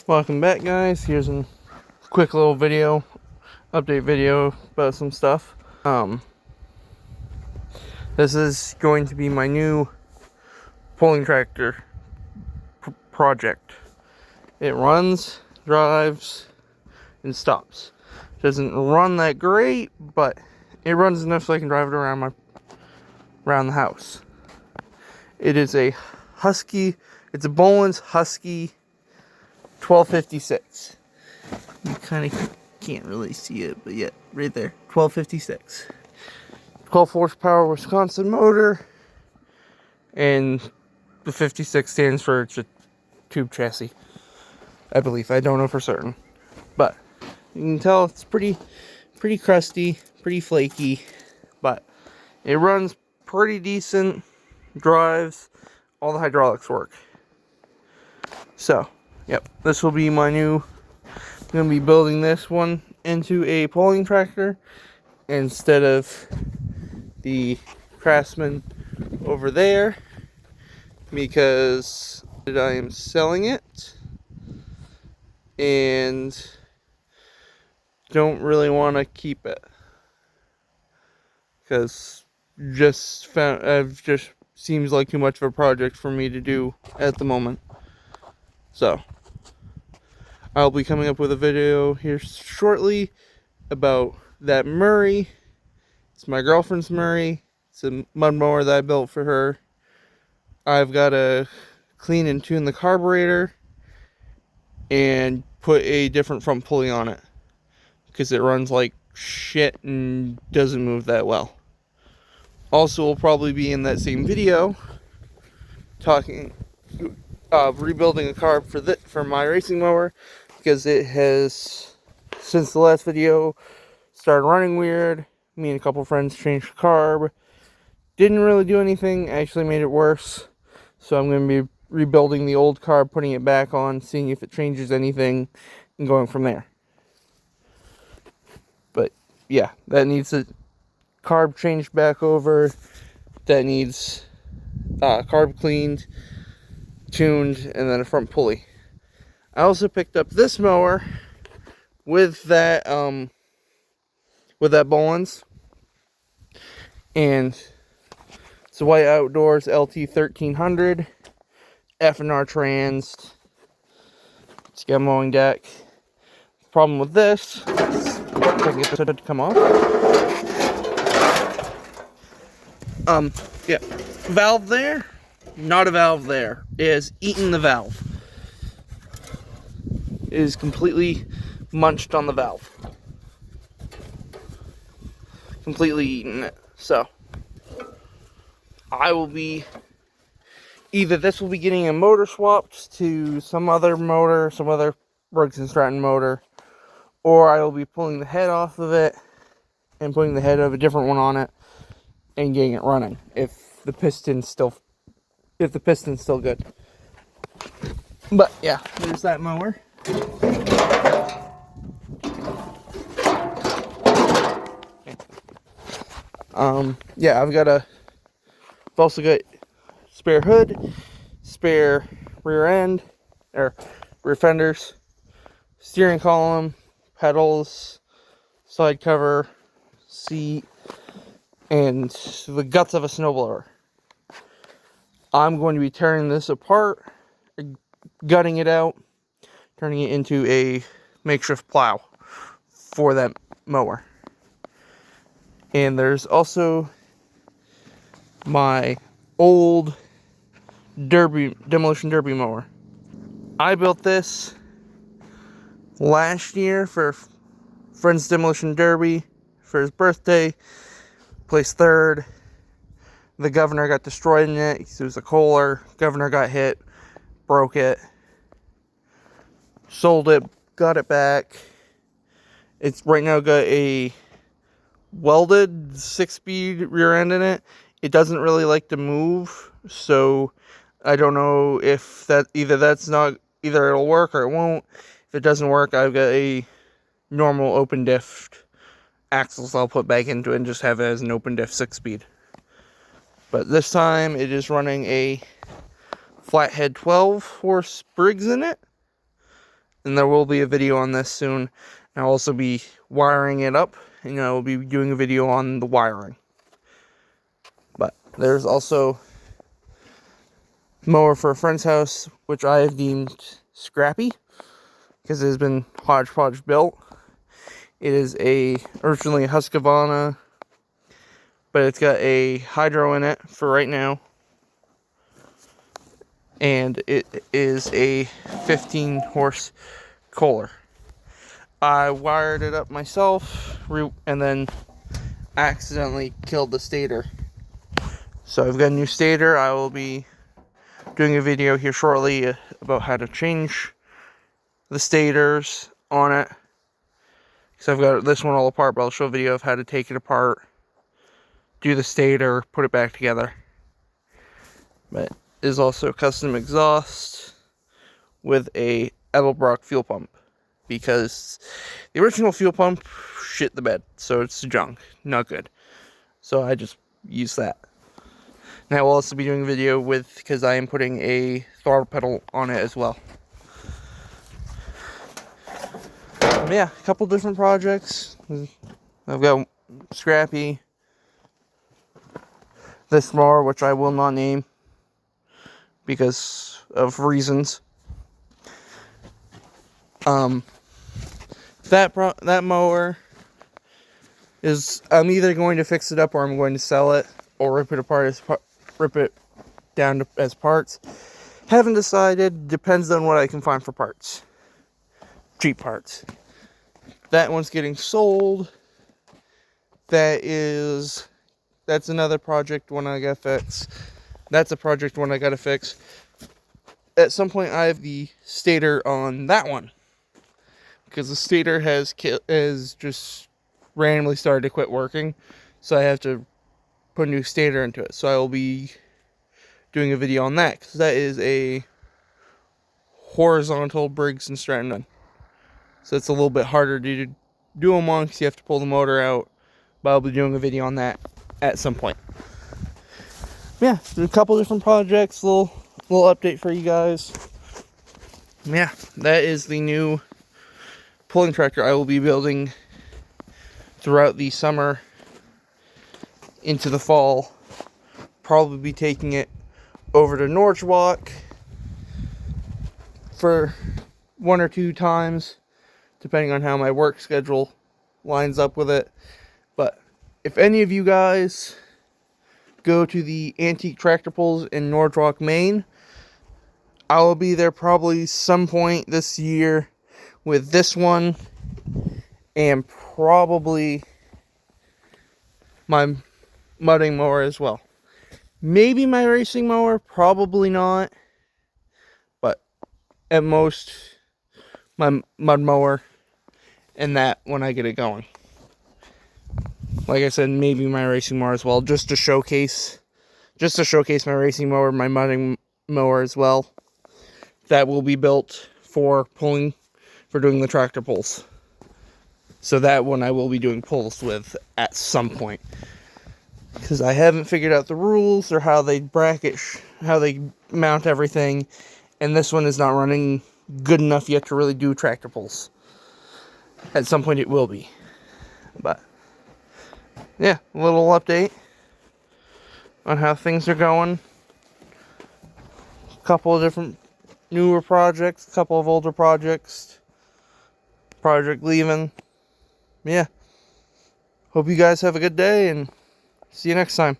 Welcome back, guys. Here's a quick little video, update video about some stuff. This is going to be my new pulling tractor project. It runs, drives, and stops. Doesn't run that great, but it runs enough so I can drive it around the house. It is a Husky. It's a Boland's Husky 1256. You kind of can't really see it, but yeah, right there, 1256. 12 horsepower Wisconsin motor, and the 56 stands for it's a tube chassis, I believe. I don't know for certain, but you can tell it's pretty crusty, pretty flaky, but it runs pretty decent, drives, all the hydraulics work. So, yep, this will be my new, I'm going to be building this one into a pulling tractor instead of the Craftsman over there, because I am selling it and don't really want to keep it, because I've just seems like too much of a project for me to do at the moment. So I'll be coming up with a video here shortly about that Murray. It's my girlfriend's Murray. It's a mud mower that I built for her. I've got to clean and tune the carburetor and put a different front pulley on it, because it runs like shit and doesn't move that well. Also, will probably be in that same video talking rebuilding a carb for my racing mower, because it has, since the last video, started running weird. Me and a couple friends changed the carb. Didn't really do anything, actually made it worse. So I'm going to be rebuilding the old carb, putting it back on, seeing if it changes anything, and going from there. But yeah, that needs a carb changed back over. That needs carb cleaned, tuned, and then a front pulley. I also picked up this mower with that Boland's, and it's a White Outdoors LT 1300 F&R trans. It's got a mowing deck. The problem with this is, if I can get this to come off. Yeah, valve there, not a valve there. It has eaten the valve. It is completely munched on the valve. Completely eaten it. So I will be, either this will be getting a motor swapped to some other motor, some other Briggs & Stratton motor, or I will be pulling the head off of it and putting the head of a different one on it and getting it running if the piston's still good. But yeah, there's that mower. Yeah, I've also got spare hood, spare rear end, or rear fenders, steering column, pedals, side cover, seat, and the guts of a snowblower. I'm going to be tearing this apart, gutting it out, turning it into a makeshift plow for that mower. And there's also my old demolition derby mower. I built this last year for friend's demolition derby for his birthday. Placed third. The governor got destroyed in it because it was a Kohler. Governor got hit, broke it, sold it, got it back. It's right now got a welded 6-speed rear end in it. It doesn't really like to move, so I don't know if that either it'll work or it won't. If it doesn't work, I've got a normal open diff axles I'll put back into it and just have it as an open diff 6-speed. But this time it is running a flathead 12 horse Briggs in it. and there will be a video on this soon. And I'll also be wiring it up, and I will be doing a video on the wiring. But there's also a mower for a friend's house, which I have deemed scrappy because it has been hodgepodge built. It is originally a Husqvarna, but it's got a hydro in it for right now. And it is a 15 horse Kohler. I wired it up myself and then accidentally killed the stator. So I've got a new stator. I will be doing a video here shortly about how to change the stators on it. Because I've got this one all apart, but I'll show a video of how to take it apart, do the stator, put it back together. But it is also a custom exhaust with a Edelbrock fuel pump, because the original fuel pump shit the bed, so it's junk, not good. So I just use that. And I will also be doing a video because I am putting a throttle pedal on it as well. Yeah, a couple different projects. I've got Scrappy, this mower, which I will not name because of reasons. That mower is, I'm either going to fix it up or I'm going to sell it or rip it down as parts. Haven't decided. Depends on what I can find for parts. Cheap parts. That one's getting sold. That's another project one I gotta fix. That's a project one I gotta fix. At some point, I have the stator on that one, because the stator has just randomly started to quit working, so I have to put a new stator into it. So I will be doing a video on that, because that is a horizontal Briggs and Stratton. So it's a little bit harder to do them on, because you have to pull the motor out. But I'll be doing a video on that at some point. Yeah, a couple different projects, little update for you guys. Yeah, that is the new pulling tractor I will be building throughout the summer into the fall. Probably be taking it over to Norwalk for 1 or 2 times, depending on how my work schedule lines up with it. But if any of you guys go to the Antique Tractor Pulls in Norwalk, Maine, I will be there probably some point this year with this one and probably my mudding mower as well. Maybe my racing mower, probably not, but at most my mud mower, and that when I get it going. Like I said, maybe my racing mower as well, just to showcase my racing mower, my mudding mower as well. That will be built for doing the tractor pulls. So that one I will be doing pulls with at some point, because I haven't figured out the rules or how they how they mount everything, and this one is not running good enough yet to really do tractor pulls. At some point it will be. But yeah, a little update on how things are going. A couple of different newer projects, a couple of older projects. Project leaving. Yeah. Hope you guys have a good day, and see you next time.